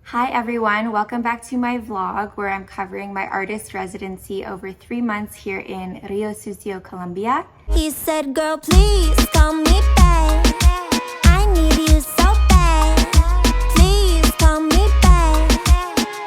Hi everyone, welcome back to my vlog where I'm covering my artist residency over 3 months here in Riosucio, Colombia. He said, girl, please call me back. I need you so bad. Please call me back.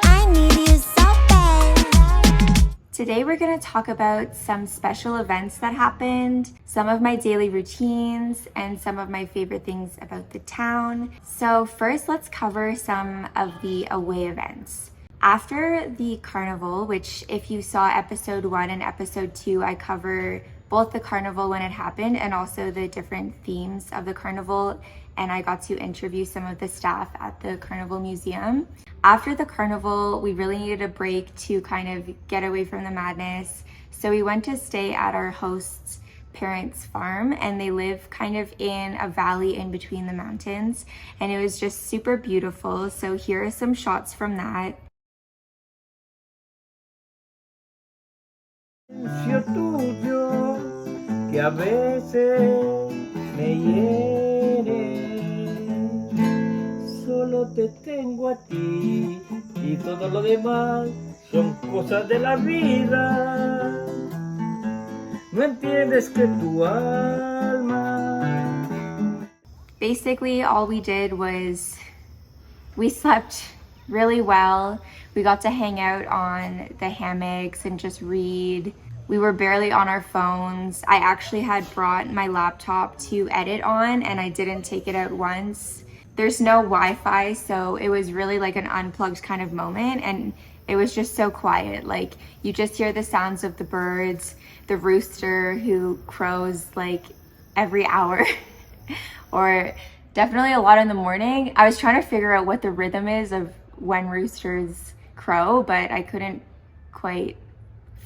I need you so bad. Today we're going to talk about some special events that happened, some of my daily routines, and some of my favorite things about the town. So first, let's cover some of the away events. After the Carnival, which if you saw episode 1 and episode 2, I cover both the Carnival when it happened and also the different themes of the Carnival, and I got to interview some of the staff at the Carnival Museum. After the Carnival, we really needed a break to kind of get away from the madness, so we went to stay at our host's parents' farm, and they live kind of in a valley in between the mountains, and it was just super beautiful. So here are some shots from that. Tuyo, que a veces me hiere. Solo te tengo a ti y todo lo demás son cosas de la vida. No entiendes que tu alma. Basically, all we did was we slept really well. We got to hang out on the hammocks and just read. We were barely on our phones. I actually had brought my laptop to edit on and I didn't take it out once. There's no Wi-Fi, so it was really like an unplugged kind of moment, and it was just so quiet. Like, you just hear the sounds of the birds, the rooster who crows like every hour or definitely a lot in the morning. I was trying to figure out what the rhythm is of when roosters crow, but I couldn't quite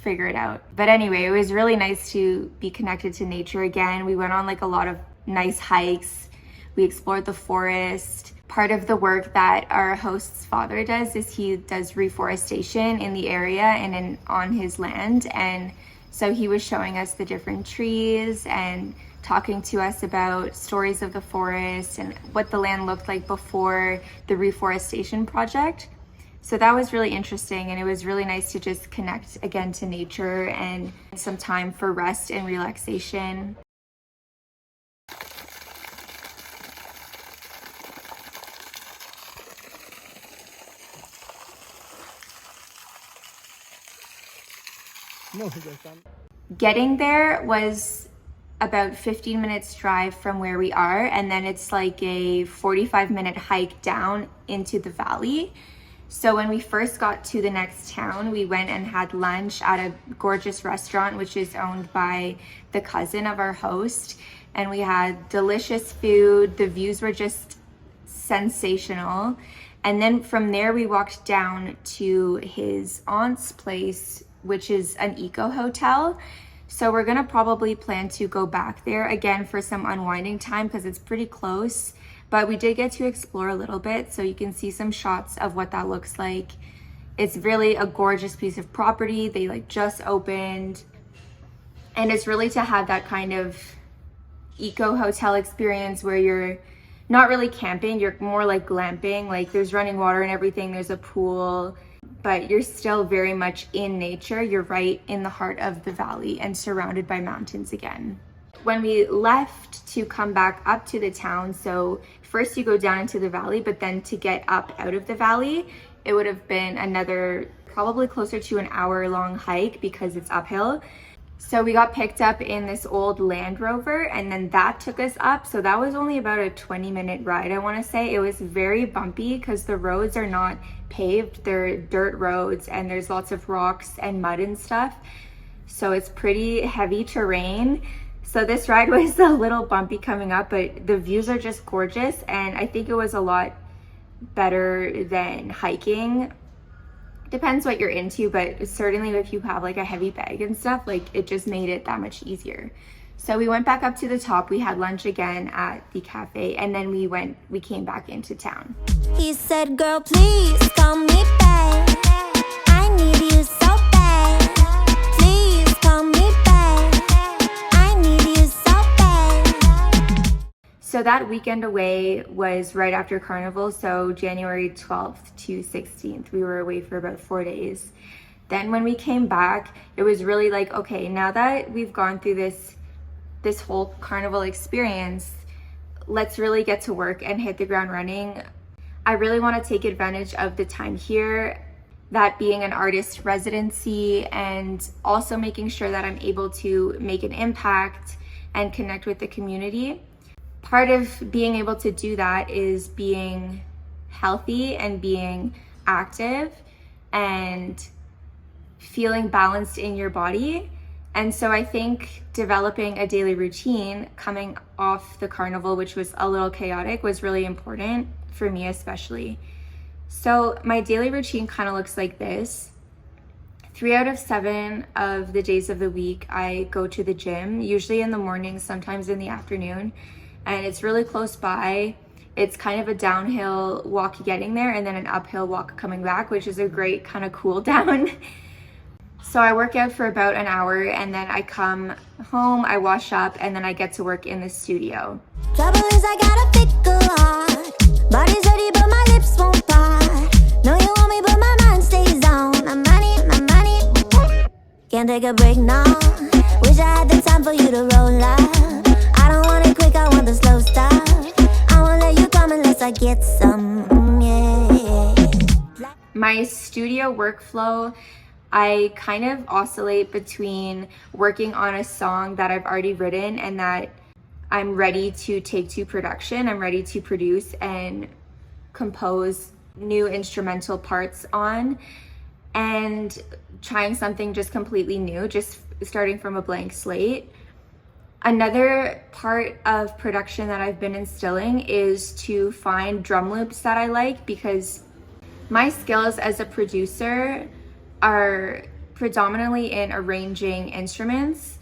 figure it out. But anyway, it was really nice to be connected to nature again. We went on like a lot of nice hikes. We explored the forest. Part of the work that our host's father does is he does reforestation in the area and on his land. And so he was showing us the different trees and talking to us about stories of the forest and what the land looked like before the reforestation project. So that was really interesting, and it was really nice to just connect again to nature and some time for rest and relaxation. Getting there was about 15 minutes drive from where we are, and then it's like a 45-minute hike down into the valley. So when we first got to the next town, we went and had lunch at a gorgeous restaurant which is owned by the cousin of our host, and we had delicious food. The views were just sensational. And then from there we walked down to his aunt's place, which is an eco hotel. So we're gonna probably plan to go back there again for some unwinding time because it's pretty close. But we did get to explore a little bit, so you can see some shots of what that looks like. It's really a gorgeous piece of property. They like just opened, and it's really to have that kind of eco hotel experience where you're not really camping, you're more like glamping. Like, there's running water and everything, there's a pool, but you're still very much in nature. You're right in the heart of the valley and surrounded by mountains again. When we left to come back up to the town, so first you go down into the valley, but then to get up out of the valley, it would have been another probably closer to an hour-long hike because it's uphill. So we got picked up in this old Land Rover, and then that took us up. So that was only about a 20-minute ride, I want to say. It was very bumpy because the roads are not paved, they're dirt roads, and there's lots of rocks and mud and stuff. So it's pretty heavy terrain. So this ride was a little bumpy coming up, but the views are just gorgeous, and I think it was a lot better than hiking. Depends what you're into, but certainly if you have like a heavy bag and stuff, like, it just made it that much easier. So we went back up to the top, we had lunch again at the cafe, and then we came back into town. He said, girl, please call me back. I need you so bad. Please call me back. I need you so bad. So that weekend away was right after Carnival, so January 12th to 16th. We were away for about 4 days. Then when we came back, it was really like, okay, now that we've gone through this whole Carnival experience, let's really get to work and hit the ground running. I really want to take advantage of the time here, that being an artist residency, and also making sure that I'm able to make an impact and connect with the community. Part of being able to do that is being healthy and being active and feeling balanced in your body. And so I think developing a daily routine coming off the Carnival, which was a little chaotic, was really important for me especially. So my daily routine kind of looks like this. 3 out of 7 of the days of the week, I go to the gym, usually in the morning, sometimes in the afternoon. And it's really close by. It's kind of a downhill walk getting there and then an uphill walk coming back, which is a great kind of cool down. So I work out for about an hour and then I come home, I wash up, and then I get to work in the studio. Trouble is I got a fickle heart. Body's ready but my lips won't part. Know you want me but my mind stays on. My money. Can't take a break now. Wish I had the time for you to roll up. I don't want it quick, I want the slow stuff. I won't let you come unless I get some, yeah. My studio workflow, I kind of oscillate between working on a song that I've already written and that I'm ready to take to production. I'm ready to produce and compose new instrumental parts on, and trying something just completely new, just starting from a blank slate. Another part of production that I've been instilling is to find drum loops that I like, because my skills as a producer are predominantly in arranging instruments,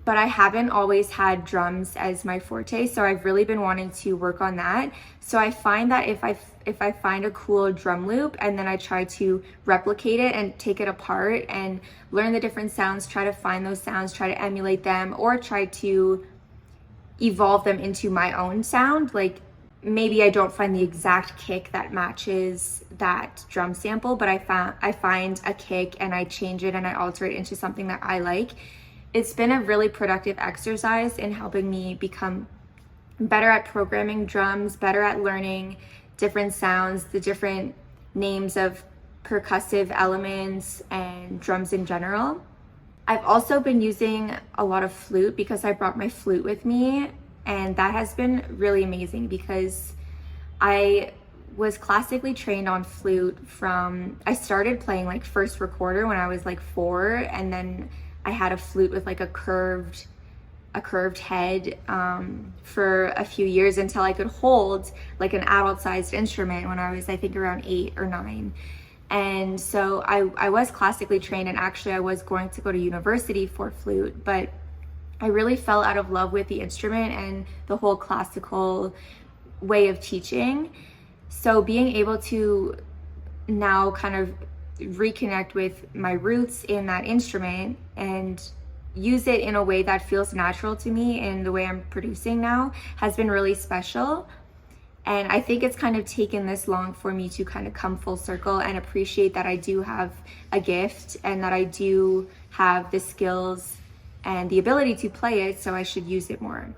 but I haven't always had drums as my forte, so I've really been wanting to work on that. So I find that if I find a cool drum loop and then I try to replicate it and take it apart and learn the different sounds, try to find those sounds, try to emulate them, or try to evolve them into my own sound. Like maybe I don't find the exact kick that matches that drum sample, but I find a kick and I change it and I alter it into something that I like. It's been a really productive exercise in helping me become better at programming drums, better at learning different sounds, the different names of percussive elements and drums in general. I've also been using a lot of flute because I brought my flute with me, and that has been really amazing because I was classically trained on flute I started playing like first recorder when I was like 4, and then I had a flute with like a curved head for a few years until I could hold like an adult-sized instrument when I was, I think, around 8 or 9. And so I was classically trained, and actually I was going to go to university for flute, but I really fell out of love with the instrument and the whole classical way of teaching. So being able to now kind of reconnect with my roots in that instrument and use it in a way that feels natural to me in the way I'm producing now has been really special. And I think it's kind of taken this long for me to kind of come full circle and appreciate that I do have a gift and that I do have the skills and the ability to play it, so I should use it more.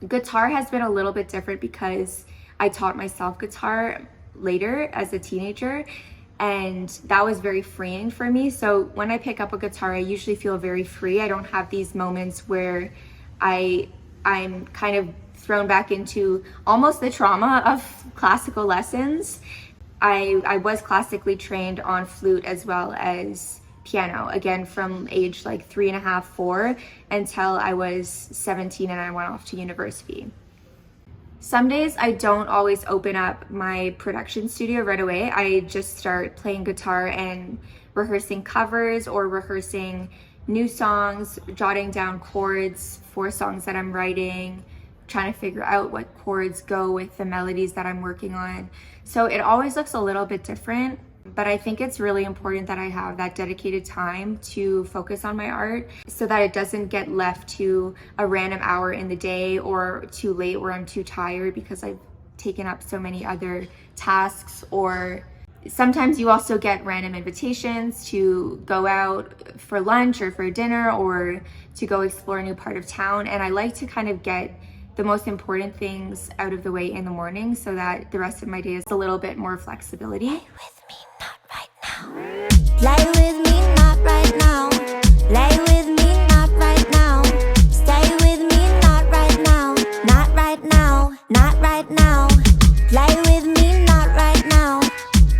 Guitar has been a little bit different because I taught myself guitar later as a teenager, and that was very freeing for me. So when I pick up a guitar, I usually feel very free. I don't have these moments where I'm kind of thrown back into almost the trauma of classical lessons. I was classically trained on flute as well as piano, again from age like 3.5, 4 until I was 17 and I went off to university. Some days I don't always open up my production studio right away. I just start playing guitar and rehearsing covers or rehearsing new songs, jotting down chords for songs that I'm writing, trying to figure out what chords go with the melodies that I'm working on. So it always looks a little bit different. But I think it's really important that I have that dedicated time to focus on my art so that it doesn't get left to a random hour in the day or too late where I'm too tired because I've taken up so many other tasks. Or sometimes you also get random invitations to go out for lunch or for dinner or to go explore a new part of town. And I like to kind of get the most important things out of the way in the morning so that the rest of my day is a little bit more flexibility. Play with me, not right now. Lay with me, not right now. Stay with me, not right now. Not right now, not right now. Play with me, not right now.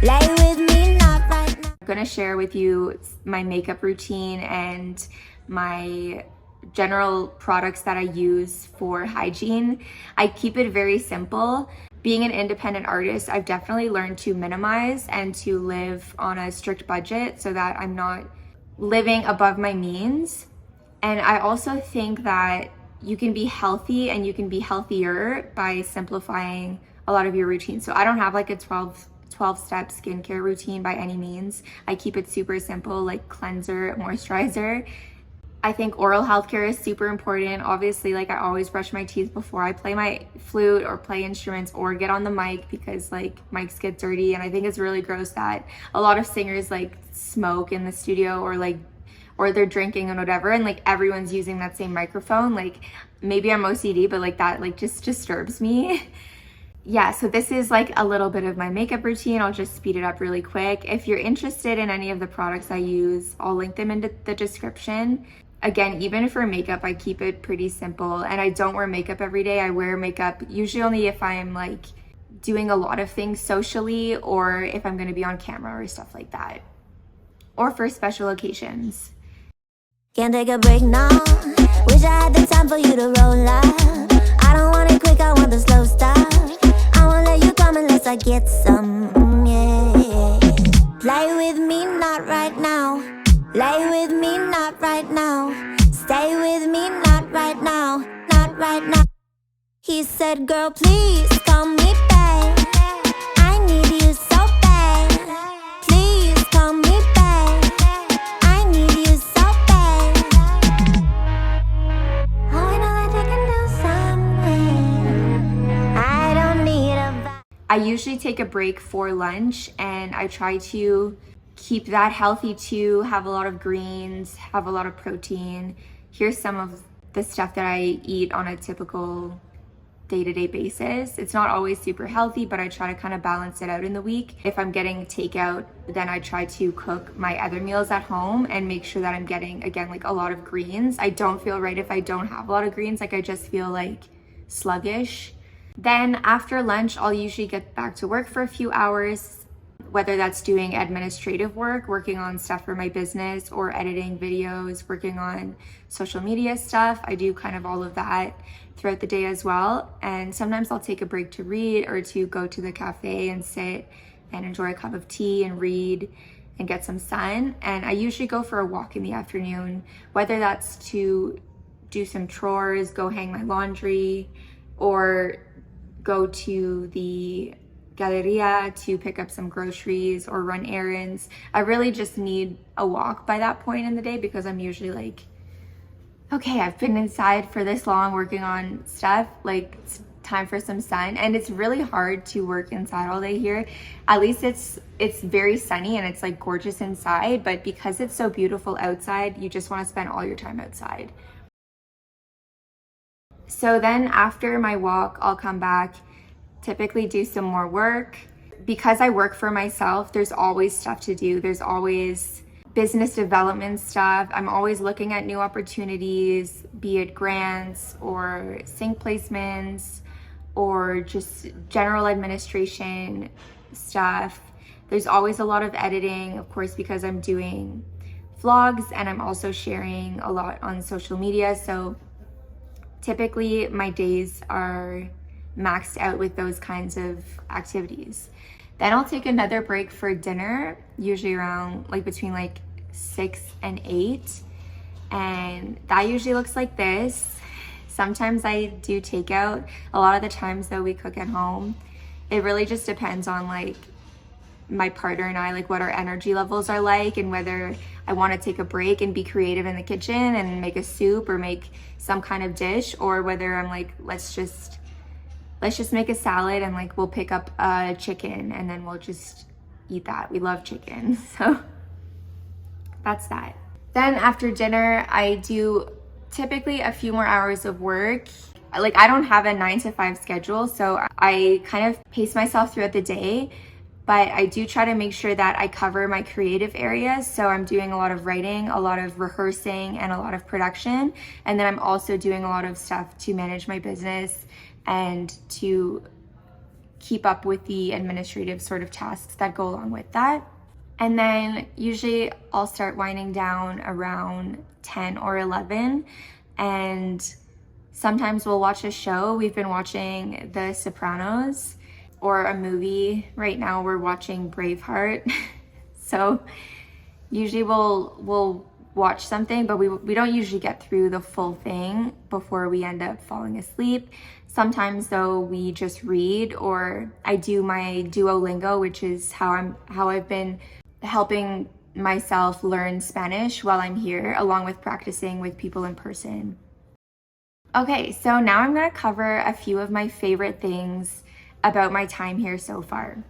Lay with me, not right now. I'm gonna share with you my makeup routine and my general products that I use for hygiene. I keep it very simple. Being an independent artist, I've definitely learned to minimize and to live on a strict budget so that I'm not living above my means. And I also think that you can be healthy and you can be healthier by simplifying a lot of your routine. So I don't have like a 12-step skincare routine by any means. I keep it super simple, like cleanser, moisturizer. I think oral health care is super important. Obviously, like I always brush my teeth before I play my flute or play instruments or get on the mic because like mics get dirty. And I think it's really gross that a lot of singers like smoke in the studio or they're drinking and whatever. And like everyone's using that same microphone. Like maybe I'm OCD, but like that like just disturbs me. Yeah, so this is like a little bit of my makeup routine. I'll just speed it up really quick. If you're interested in any of the products I use, I'll link them in the description. Again, even for makeup, I keep it pretty simple and I don't wear makeup every day. I wear makeup usually only if I'm like doing a lot of things socially or if I'm gonna be on camera or stuff like that, or for special occasions. Can't take a break now. Wish I had the time for you to roll up. I don't want it quick, I want the slow stuff. I won't let you come unless I get some, yeah. Play with me, not right now. Lay with me, not right now. Stay with me, not right now. Not right now. He said, girl, please call me back. I need you so bad. Please call me back. I need you so bad. Oh, I know that you can do something. I don't need a... I usually take a break for lunch and I try to keep that healthy too, have a lot of greens, have a lot of protein. Here's some of the stuff that I eat on a typical day-to-day basis. It's not always super healthy, but I try to kind of balance it out in the week. If I'm getting takeout, then I try to cook my other meals at home and make sure that I'm getting, again, like a lot of greens. I don't feel right if I don't have a lot of greens. Like I just feel like sluggish. Then after lunch, I'll usually get back to work for a few hours, whether that's doing administrative work, working on stuff for my business, or editing videos, working on social media stuff. I do kind of all of that throughout the day as well. And sometimes I'll take a break to read or to go to the cafe and sit and enjoy a cup of tea and read and get some sun. And I usually go for a walk in the afternoon, whether that's to do some chores, go hang my laundry, or go to the Galleria to pick up some groceries or run errands. I really just need a walk by that point in the day because I'm usually like, okay, I've been inside for this long working on stuff, like it's time for some sun. And it's really hard to work inside all day here. At least it's very sunny and it's like gorgeous inside, but because it's so beautiful outside, you just want to spend all your time outside. So then after my walk, I'll come back, typically do some more work. Because I work for myself, there's always stuff to do. There's always business development stuff. I'm always looking at new opportunities, be it grants or sync placements or just general administration stuff. There's always a lot of editing, of course, because I'm doing vlogs and I'm also sharing a lot on social media. So typically my days are maxed out with those kinds of activities. Then I'll take another break for dinner, usually around like between like 6 and 8. And that usually looks like this. Sometimes I do takeout. A lot of the times though, we cook at home. It really just depends on like my partner and I, like what our energy levels are like, and whether I want to take a break and be creative in the kitchen and make a soup or make some kind of dish, or whether I'm like, let's just make a salad and like we'll pick up a chicken and then we'll just eat that. We love chicken. So that's that. Then after dinner, I do typically a few more hours of work. Like I don't have a 9-to-5 schedule, so I kind of pace myself throughout the day, but I do try to make sure that I cover my creative areas. So I'm doing a lot of writing, a lot of rehearsing, and a lot of production. And then I'm also doing a lot of stuff to manage my business and to keep up with the administrative sort of tasks that go along with that. And then usually I'll start winding down around 10 or 11, and sometimes we'll watch a show. We've been watching The Sopranos, or a movie. Right now we're watching Braveheart. So usually we'll watch something, but we don't usually get through the full thing before we end up falling asleep. Sometimes though, we just read, or I do my Duolingo, which is how I've been helping myself learn Spanish while I'm here, along with practicing with people in person. Okay, so now I'm gonna cover a few of my favorite things about my time here so far.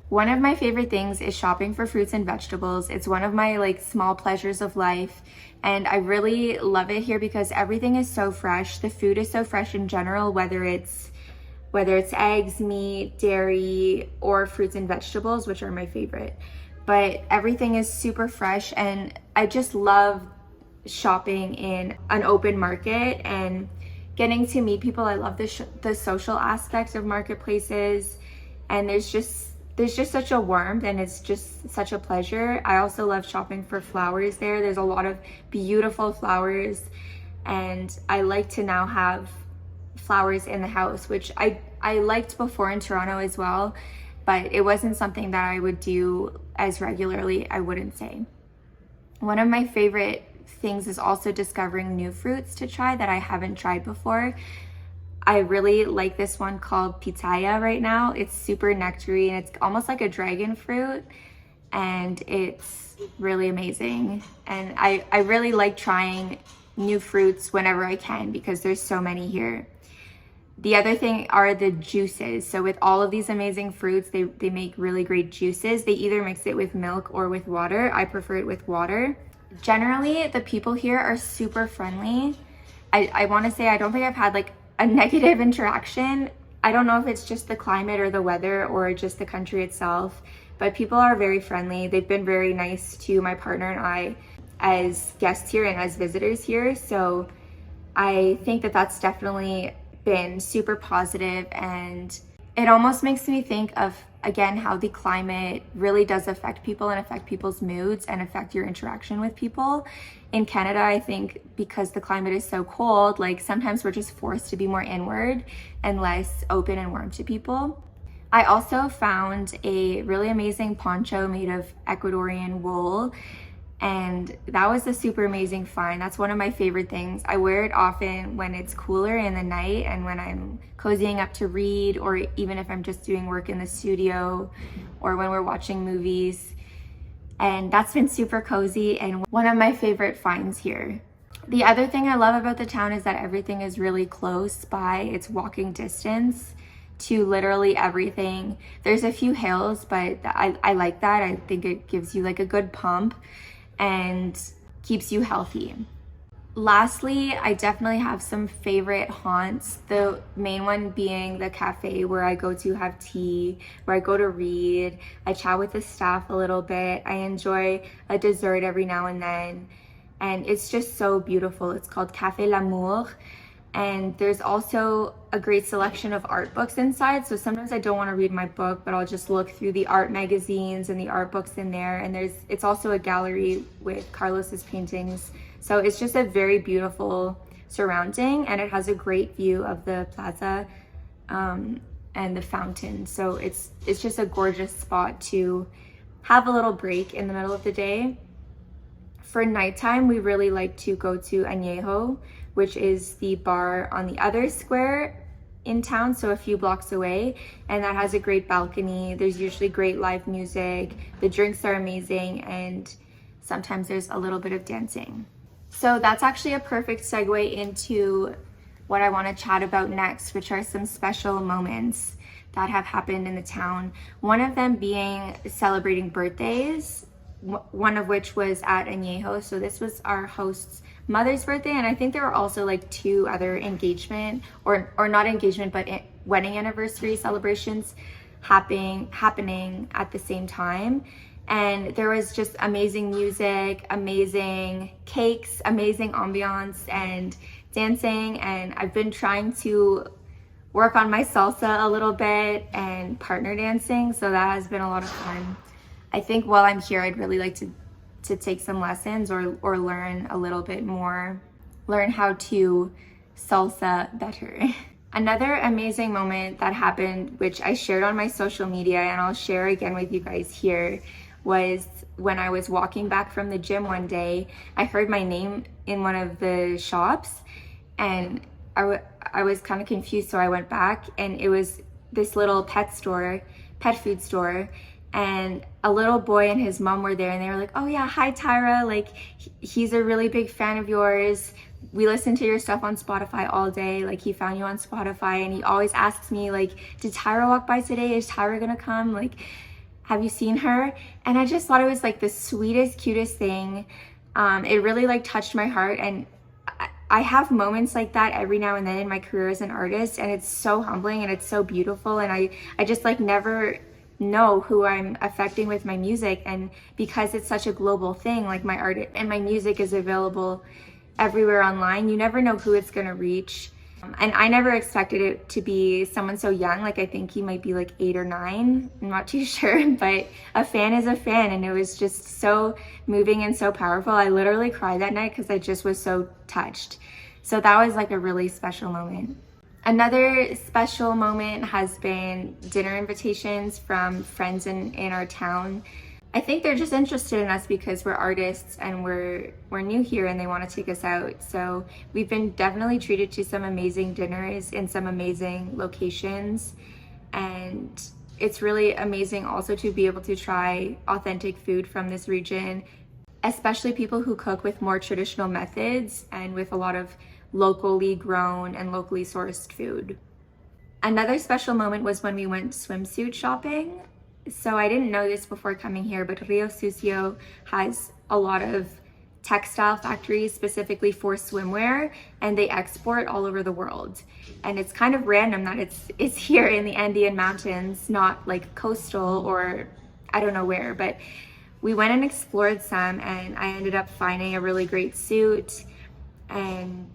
One of my favorite things is shopping for fruits and vegetables. It's one of my like small pleasures of life, and I really love it here because everything is so fresh. The food is so fresh in general, whether it's eggs, meat, dairy, or fruits and vegetables, which are my favorite. But everything is super fresh, and I just love shopping in an open market and getting to meet people. I love the social aspect of marketplaces, and there's just such a warmth, and it's just such a pleasure. I also love shopping for flowers there. There's a lot of beautiful flowers, and I like to now have flowers in the house, which I liked before in Toronto as well, but it wasn't something that I would do as regularly, I wouldn't say. One of my favorite things is also discovering new fruits to try that I haven't tried before. I really like this one called pitaya right now. It's super nectary, and it's almost like a dragon fruit, and it's really amazing. And I really like trying new fruits whenever I can because there's so many here. The other thing are the juices. So with all of these amazing fruits, they make really great juices. They either mix it with milk or with water. I prefer it with water. Generally, the people here are super friendly. I want to say I don't think I've had like a negative interaction. I don't know if it's just the climate or the weather or just the country itself, but people are very friendly. They've been very nice to my partner and I as guests here and as visitors here. So I think that that's definitely been super positive, and it almost makes me think of, again, how the climate really does affect people and affect people's moods and affect your interaction with people. In Canada, I think because the climate is so cold, like sometimes we're just forced to be more inward and less open and warm to people. I also found a really amazing poncho made of Ecuadorian wool, and that was a super amazing find. That's one of my favorite things. I wear it often when it's cooler in the night and when I'm cozying up to read, or even if I'm just doing work in the studio or when we're watching movies. And that's been super cozy and one of my favorite finds here. The other thing I love about the town is that everything is really close by. It's walking distance to literally everything. There's a few hills, but I like that. I think it gives you like a good pump and keeps you healthy. Lastly, I definitely have some favorite haunts. The main one being the cafe where I go to have tea, where I go to read. I chat with the staff a little bit. I enjoy a dessert every now and then. And it's just so beautiful. It's called Café L'Amour. And there's also a great selection of art books inside. So sometimes I don't want to read my book, but I'll just look through the art magazines and the art books in there. And it's also a gallery with Carlos's paintings. So it's just a very beautiful surrounding, and it has a great view of the plaza and the fountain. So it's just a gorgeous spot to have a little break in the middle of the day. For nighttime, we really like to go to Añejo, which is the bar on the other square in town, so a few blocks away, and that has a great balcony. There's usually great live music, the drinks are amazing, and sometimes there's a little bit of dancing. So that's actually a perfect segue into what I want to chat about next, which are some special moments that have happened in the town. One of them being celebrating birthdays, one of which was at Añejo. So this was our host's mother's birthday, and I think there were also like 2 other engagement or not engagement but wedding anniversary celebrations happening at the same time. And there was just amazing music, amazing cakes, amazing ambiance and dancing. And I've been trying to work on my salsa a little bit and partner dancing, so that has been a lot of fun. I think while I'm here, I'd really like to take some lessons or learn a little bit more, learn how to salsa better. Another amazing moment that happened, which I shared on my social media and I'll share again with you guys here, was when I was walking back from the gym one day. I heard my name in one of the shops and I was kind of confused, so I went back, and it was this little pet food store, and a little boy and his mom were there, and they were like, "Oh yeah, hi Tyra, like he's a really big fan of yours. We listen to your stuff on Spotify all day. Like he found you on Spotify, and he always asks me like, did Tyra walk by today? Is Tyra gonna come? Like, have you seen her?" And I just thought it was like the sweetest, cutest thing. It really like touched my heart, and I have moments like that every now and then in my career as an artist, and it's so humbling and it's so beautiful, and I just like never know who I'm affecting with my music. And because it's such a global thing, like my art and my music is available everywhere online, you never know who it's gonna reach. And I never expected it to be someone so young. Like I think he might be like 8 or 9, I'm not too sure, but a fan is a fan, and it was just so moving and so powerful. I literally cried that night because I just was so touched. So that was like a really special moment. Another special moment has been dinner invitations from friends in our town. I think they're just interested in us because we're artists and we're new here, and they want to take us out. So we've been definitely treated to some amazing dinners in some amazing locations, and it's really amazing also to be able to try authentic food from this region, especially people who cook with more traditional methods and with a lot of locally grown and locally sourced food. Another special moment was when we went swimsuit shopping. So I didn't know this before coming here, but Riosucio has a lot of textile factories specifically for swimwear, and they export all over the world. And it's kind of random that it's here in the Andean mountains, not like coastal or I don't know where, but we went and explored some, and I ended up finding a really great suit and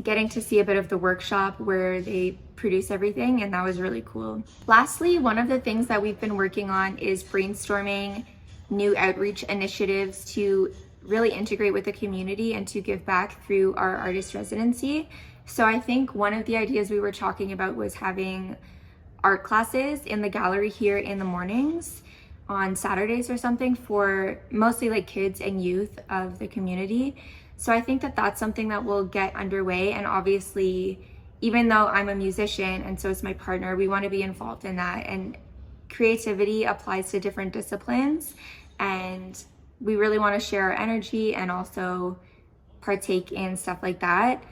getting to see a bit of the workshop where they produce everything, and that was really cool. Lastly, one of the things that we've been working on is brainstorming new outreach initiatives to really integrate with the community and to give back through our artist residency. So I think one of the ideas we were talking about was having art classes in the gallery here in the mornings on Saturdays or something for mostly like kids and youth of the community. So I think that that's something that will get underway, and obviously even though I'm a musician and so is my partner, we want to be involved in that. And creativity applies to different disciplines, and we really want to share our energy and also partake in stuff like that.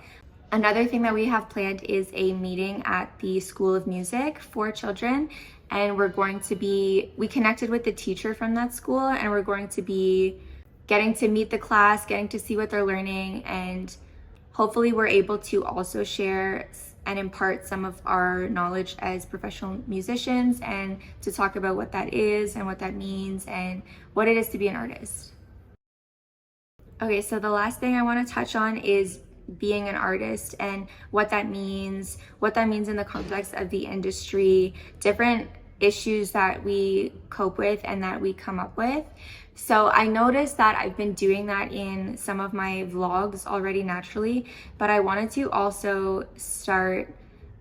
Another thing that we have planned is a meeting at the School of Music for children, and we connected with the teacher from that school, and we're going to be getting to meet the class, getting to see what they're learning, and hopefully we're able to also share and impart some of our knowledge as professional musicians, and to talk about what that is and what that means and what it is to be an artist. Okay, so the last thing I want to touch on is being an artist and what that means in the context of the industry, different issues that we cope with and that we come up with. So I noticed that I've been doing that in some of my vlogs already naturally, but I wanted to also start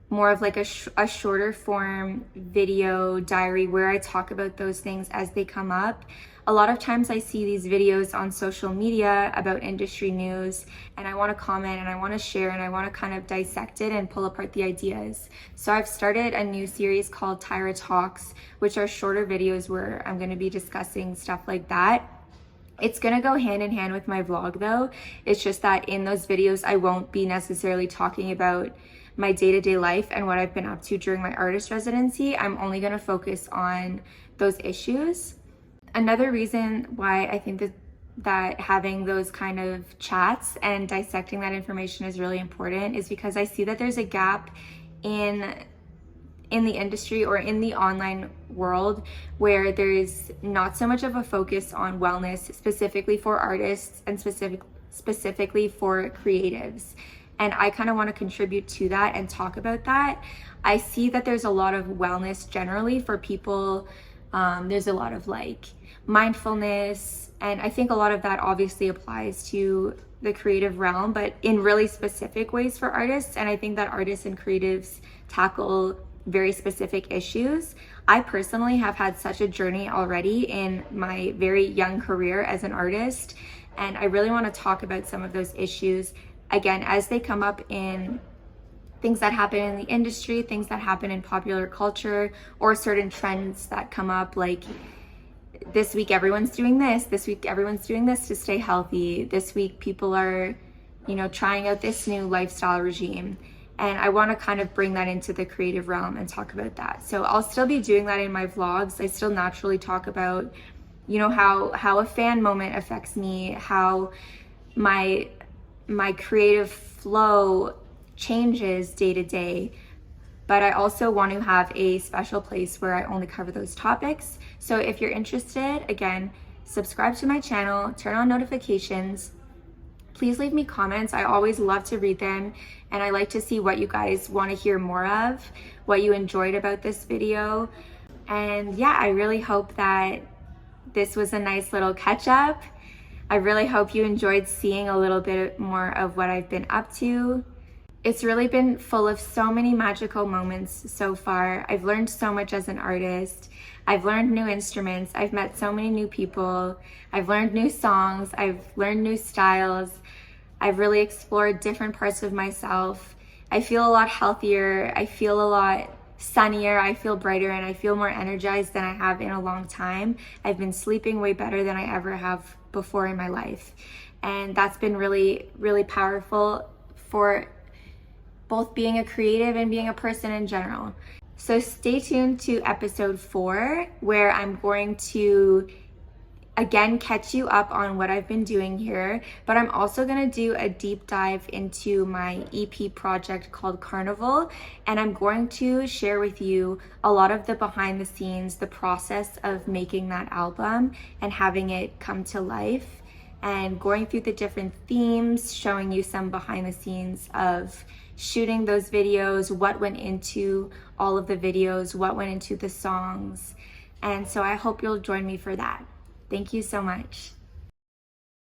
more of like a shorter form video diary where I talk about those things as they come up. A lot of times I see these videos on social media about industry news, and I want to comment and I want to share and I want to kind of dissect it and pull apart the ideas. So I've started a new series called Tyra Talks, which are shorter videos where I'm going to be discussing stuff like that. It's going to go hand in hand with my vlog though. It's just that in those videos I won't be necessarily talking about my day-to-day life and what I've been up to during my artist residency. I'm only going to focus on those issues. Another reason why I think that having those kind of chats and dissecting that information is really important is because I see that there's a gap in the industry or in the online world where there's not so much of a focus on wellness specifically for artists and specifically for creatives. And I kind of want to contribute to that and talk about that. I see that there's a lot of wellness generally for people. There's a lot of like mindfulness, and I think a lot of that obviously applies to the creative realm, but in really specific ways for artists. And I think that artists and creatives tackle very specific issues. I personally have had such a journey already in my very young career as an artist, and I really want to talk about some of those issues again as they come up in things that happen in the industry, things that happen in popular culture, or certain trends that come up, like this week everyone's doing this week everyone's doing this to stay healthy, this week people are, trying out this new lifestyle regime. And I want to kind of bring that into the creative realm and talk about that. So I'll still be doing that in my vlogs. I still naturally talk about, how a fan moment affects me, how my creative flow changes day to day. But I also want to have a special place where I only cover those topics. So if you're interested, again, subscribe to my channel, turn on notifications. Please leave me comments. I always love to read them, and I like to see what you guys want to hear more of, what you enjoyed about this video. And yeah, I really hope that this was a nice little catch up. I really hope you enjoyed seeing a little bit more of what I've been up to. It's really been full of so many magical moments so far. I've learned so much as an artist. I've learned new instruments. I've met so many new people. I've learned new songs. I've learned new styles. I've really explored different parts of myself. I feel a lot healthier. I feel a lot sunnier. I feel brighter, and I feel more energized than I have in a long time. I've been sleeping way better than I ever have before in my life. And that's been really, really powerful for both being a creative and being a person in general. So stay tuned to episode 4, where I'm going to again catch you up on what I've been doing here, but I'm also going to do a deep dive into my EP project called Carnival, and I'm going to share with you a lot of the behind the scenes, the process of making that album and having it come to life, and going through the different themes, showing you some behind the scenes of shooting those videos, what went into all of the videos, what went into the songs. And so I hope you'll join me for that. Thank you so much.